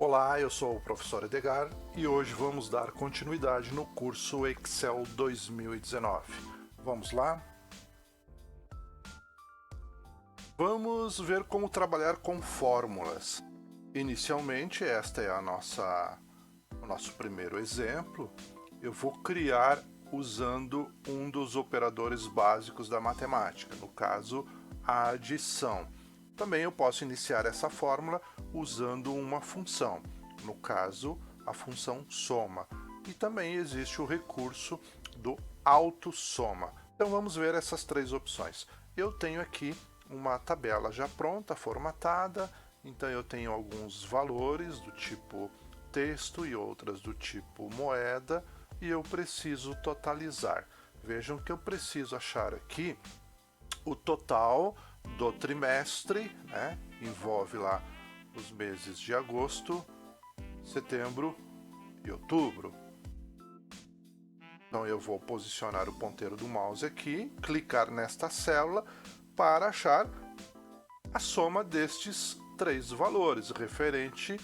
Olá, eu sou o professor Edgar e hoje vamos dar continuidade no curso Excel 2019. Vamos lá? Vamos ver como trabalhar com fórmulas. Inicialmente, esta é o nosso primeiro exemplo. Eu vou criar usando um dos operadores básicos da matemática, no caso, a adição. Também eu posso iniciar essa fórmula usando uma função, no caso, a função soma. E também existe o recurso do autossoma. Então vamos ver essas três opções. Eu tenho aqui uma tabela já pronta, formatada, então eu tenho alguns valores do tipo texto e outras do tipo moeda, e eu preciso totalizar. Vejam que eu preciso achar aqui o total do trimestre, né? Envolve lá os meses de agosto, setembro e outubro. Então eu vou posicionar o ponteiro do mouse aqui, clicar nesta célula para achar a soma destes três valores referente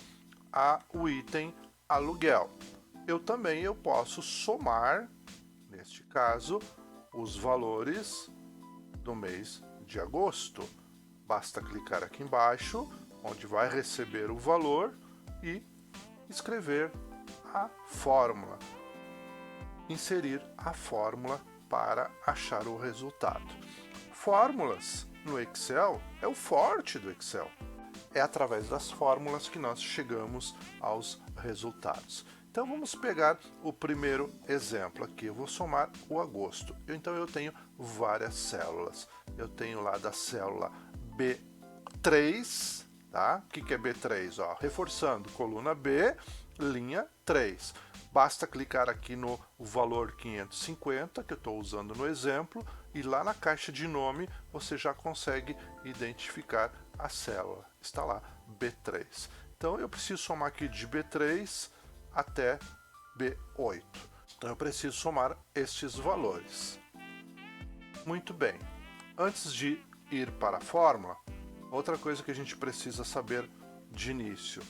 ao item aluguel. Eu também posso somar, neste caso, os valores do mês de agosto. Basta clicar aqui embaixo, onde vai receber o valor e escrever a fórmula. Inserir a fórmula para achar o resultado. Fórmulas no Excel é o forte do Excel. É através das fórmulas que nós chegamos aos resultados. Então vamos pegar o primeiro exemplo aqui. Eu vou somar o agosto. Então eu tenho várias células. Eu tenho lá da célula B3, tá? O que é B3? Ó, reforçando, coluna B, linha 3. Basta clicar aqui no valor 550, que eu estou usando no exemplo, e lá na caixa de nome você já consegue identificar a célula. Está lá, B3. Então eu preciso somar aqui de B3 até B8. Então eu preciso somar estes valores. Muito bem. Antes de ir para a fórmula, outra coisa que a gente precisa saber de início.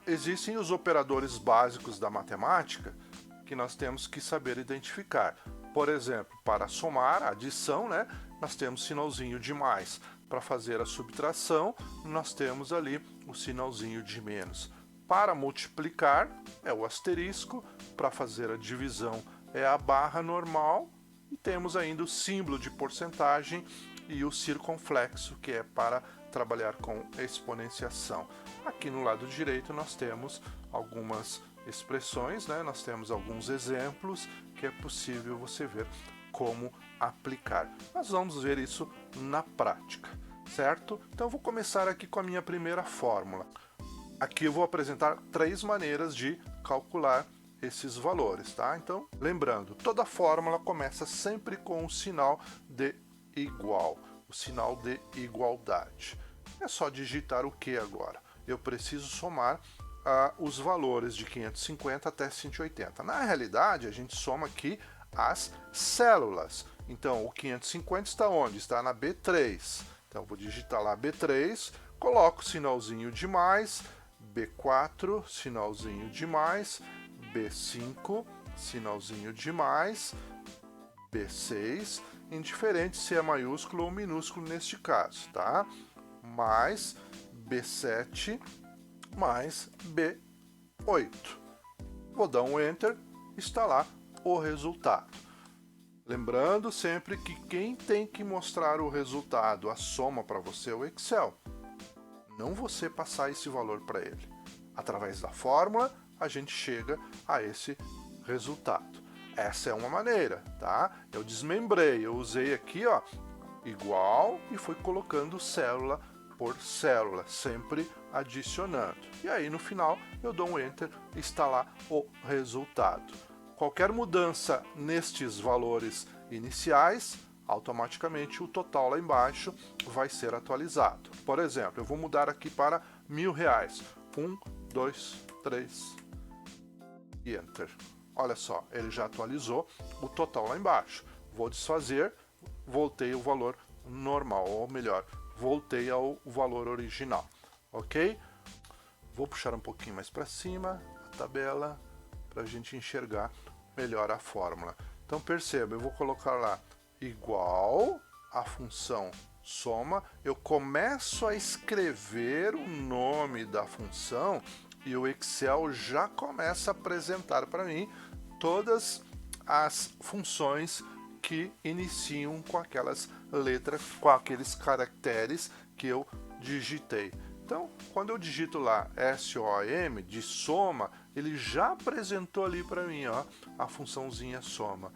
Existem os operadores básicos da matemática que nós temos que saber identificar. Por exemplo, para somar, a adição, né, nós temos sinalzinho de mais. Para fazer a subtração, nós temos ali o sinalzinho de menos. Para multiplicar, é o asterisco. Para fazer a divisão, é a barra normal. E temos ainda o símbolo de porcentagem e o circunflexo, que é para trabalhar com exponenciação. Aqui no lado direito nós temos algumas expressões, né? Nós temos alguns exemplos que é possível você ver como aplicar. Nós vamos ver isso na prática, certo? Então eu vou começar aqui com a minha primeira fórmula. Aqui eu vou apresentar três maneiras de calcular esses valores, tá? Então, lembrando, toda fórmula começa sempre com o sinal de igual, o sinal de igualdade. É só digitar o que agora? Eu preciso somar os valores de 550 até 180. Na realidade, a gente soma aqui as células. Então, o 550 está onde? Está na B3. Então, vou digitar lá B3, coloco o sinalzinho de mais, B4, sinalzinho de mais, B5, sinalzinho de mais, B6, indiferente se é maiúsculo ou minúsculo neste caso, tá? Mais B7 mais B8. Vou dar um Enter, está lá o resultado. Lembrando sempre que quem tem que mostrar o resultado, a soma para você é o Excel. Não você passar esse valor para ele. Através da fórmula, a gente chega a esse resultado. Essa é uma maneira, tá? Eu desmembrei, eu usei aqui, ó, igual e fui colocando célula por célula, sempre adicionando. E aí no final eu dou um Enter e está lá o resultado. Qualquer mudança nestes valores iniciais, automaticamente o total lá embaixo vai ser atualizado. Por exemplo, eu vou mudar aqui para R$1.000. 1, 2, 3 e Enter. Olha só, ele já atualizou o total lá embaixo. Vou desfazer, voltei ao valor normal, ou melhor, voltei ao valor original, ok? Vou puxar um pouquinho mais para cima a tabela para a gente enxergar melhor a fórmula. Então perceba, eu vou colocar lá igual a função soma, eu começo a escrever o nome da função e o Excel já começa a apresentar para mim todas as funções que iniciam com aquelas letras, com aqueles caracteres que eu digitei. Então, quando eu digito lá SOM de soma, ele já apresentou ali para mim, ó, a funçãozinha soma.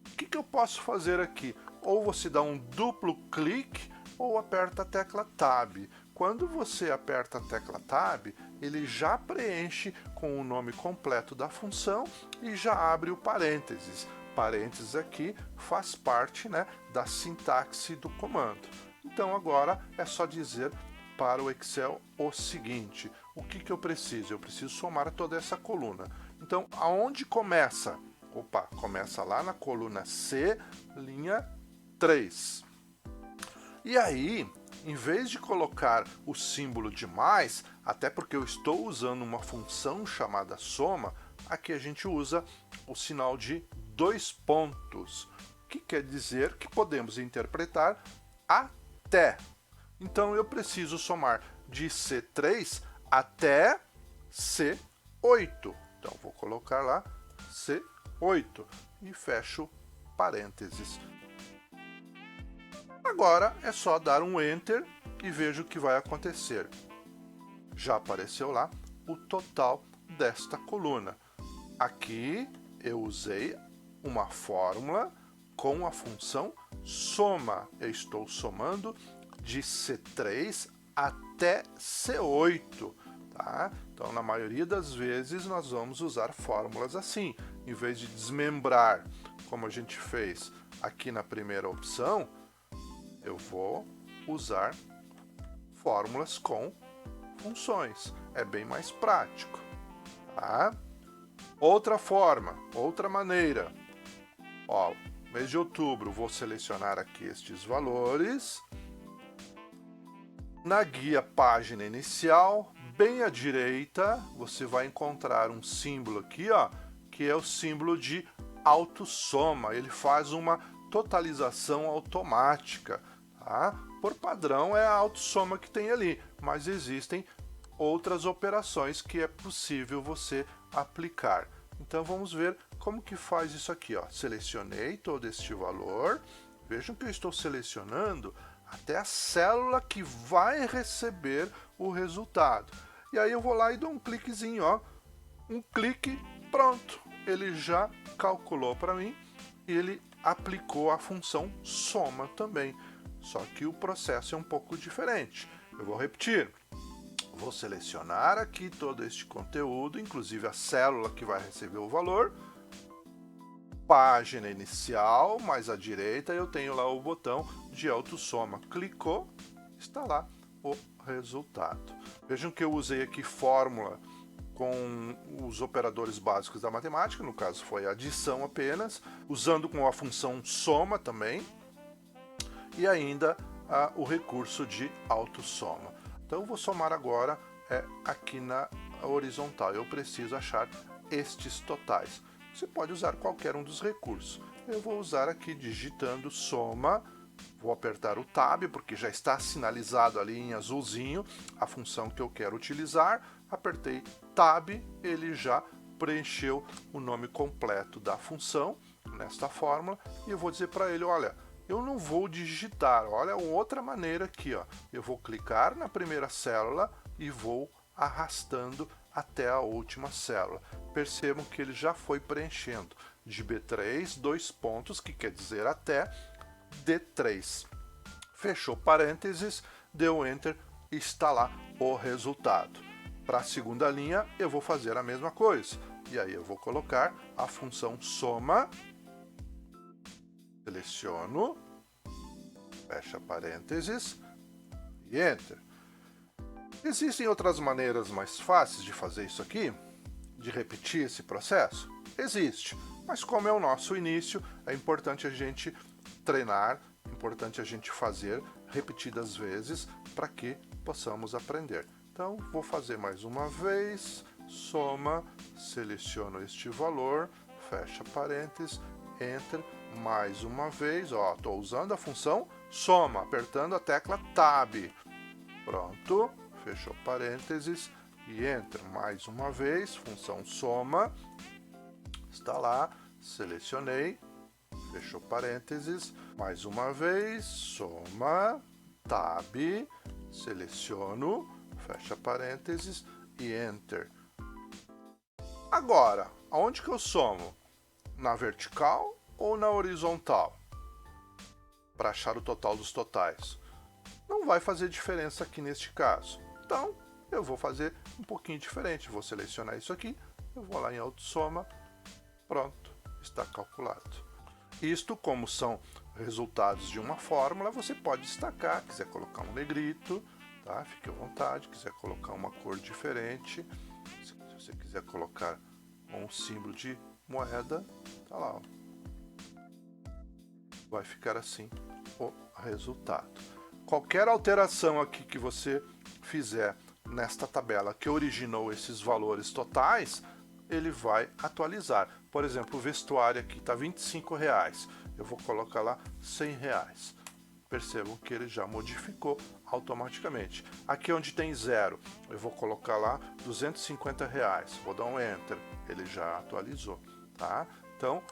O que eu posso fazer aqui? Ou você dá um duplo clique ou aperta a tecla Tab. Quando você aperta a tecla Tab, ele já preenche com o nome completo da função e já abre o parênteses. Parênteses aqui faz parte, né, da sintaxe do comando. Então agora é só dizer para o Excel o seguinte: o que eu preciso? Eu preciso somar toda essa coluna. Então, aonde começa? Opa, começa lá na coluna C, linha 3. E aí, em vez de colocar o símbolo de mais, até porque eu estou usando uma função chamada soma, aqui a gente usa o sinal de 2 pontos, que quer dizer que podemos interpretar até. Então eu preciso somar de C3 até C8. Então vou colocar lá C8 e fecho parênteses. Agora é só dar um Enter e vejo o que vai acontecer. Já apareceu lá o total desta coluna. Aqui eu usei uma fórmula com a função soma. Eu estou somando de C3 até C8. Tá? Então, na maioria das vezes, nós vamos usar fórmulas assim. Em vez de desmembrar, como a gente fez aqui na primeira opção, eu vou usar fórmulas com funções. É bem mais prático. Tá? Outra forma, outra maneira. Ó, mês de outubro, vou selecionar aqui estes valores. Na guia página inicial, bem à direita, você vai encontrar um símbolo aqui, ó, que é o símbolo de autossoma. Ele faz uma totalização automática. Tá? Por padrão é a autossoma que tem ali, mas existem outras operações que é possível você aplicar. Então vamos ver como que faz isso aqui. Ó. Selecionei todo este valor. Vejam que eu estou selecionando até a célula que vai receber o resultado. E aí eu vou lá e dou um cliquezinho, ó. Um clique, pronto. Ele já calculou para mim e ele aplicou a função soma também. Só que o processo é um pouco diferente. Eu vou repetir. Vou selecionar aqui todo este conteúdo, inclusive a célula que vai receber o valor. Página inicial, mais à direita eu tenho lá o botão de autossoma. Clicou, está lá o resultado. Vejam que eu usei aqui fórmula com os operadores básicos da matemática, no caso foi adição apenas, usando com a função soma também, e ainda o recurso de autossoma. Então eu vou somar agora aqui na horizontal. Eu preciso achar estes totais. Você pode usar qualquer um dos recursos. Eu vou usar aqui digitando soma, vou apertar o Tab, porque já está sinalizado ali em azulzinho a função que eu quero utilizar. Apertei Tab, ele já preencheu o nome completo da função nesta fórmula. E eu vou dizer para ele, olha, eu não vou digitar, olha outra maneira aqui, ó. Eu vou clicar na primeira célula e vou arrastando até a última célula. Percebam que ele já foi preenchendo de B3, 2 pontos, que quer dizer até D3. Fechou parênteses, deu Enter e está lá o resultado. Para a segunda linha, eu vou fazer a mesma coisa. E aí eu vou colocar a função soma, seleciono, fecha parênteses e Enter. Existem outras maneiras mais fáceis de fazer isso aqui? De repetir esse processo? Existe, mas como é o nosso início, é importante a gente treinar, é importante a gente fazer repetidas vezes para que possamos aprender. Então, vou fazer mais uma vez, soma, seleciono este valor, fecha parênteses, Enter, mais uma vez, ó, estou usando a função soma, apertando a tecla Tab. Pronto, fechou parênteses e Enter, mais uma vez, função soma, está lá, selecionei, fechou parênteses, mais uma vez, soma, Tab, seleciono, fecha parênteses e Enter. Agora, aonde que eu somo? Na vertical ou na horizontal? Para achar o total dos totais. Não vai fazer diferença aqui neste caso. Então, eu vou fazer um pouquinho diferente. Vou selecionar isso aqui, eu vou lá em autossoma, pronto, está calculado. Isto, como são resultados de uma fórmula, você pode destacar, quiser colocar um negrito, tá? Fique à vontade, quiser colocar uma cor diferente, se você quiser colocar um símbolo de moeda, tá lá, ó. Vai ficar assim o resultado. Qualquer alteração aqui que você fizer nesta tabela que originou esses valores totais, ele vai atualizar. Por exemplo, o vestuário aqui está R$25, eu vou colocar lá R$100. Percebam que ele já modificou automaticamente. Aqui onde tem 0, eu vou colocar lá R$250, vou dar um Enter, ele já atualizou, tá? Então,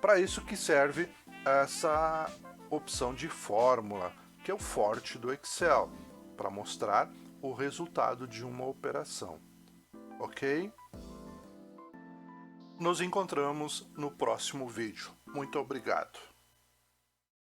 para isso que serve essa opção de fórmula, que é o forte do Excel, para mostrar o resultado de uma operação, ok? Nos encontramos no próximo vídeo. Muito obrigado.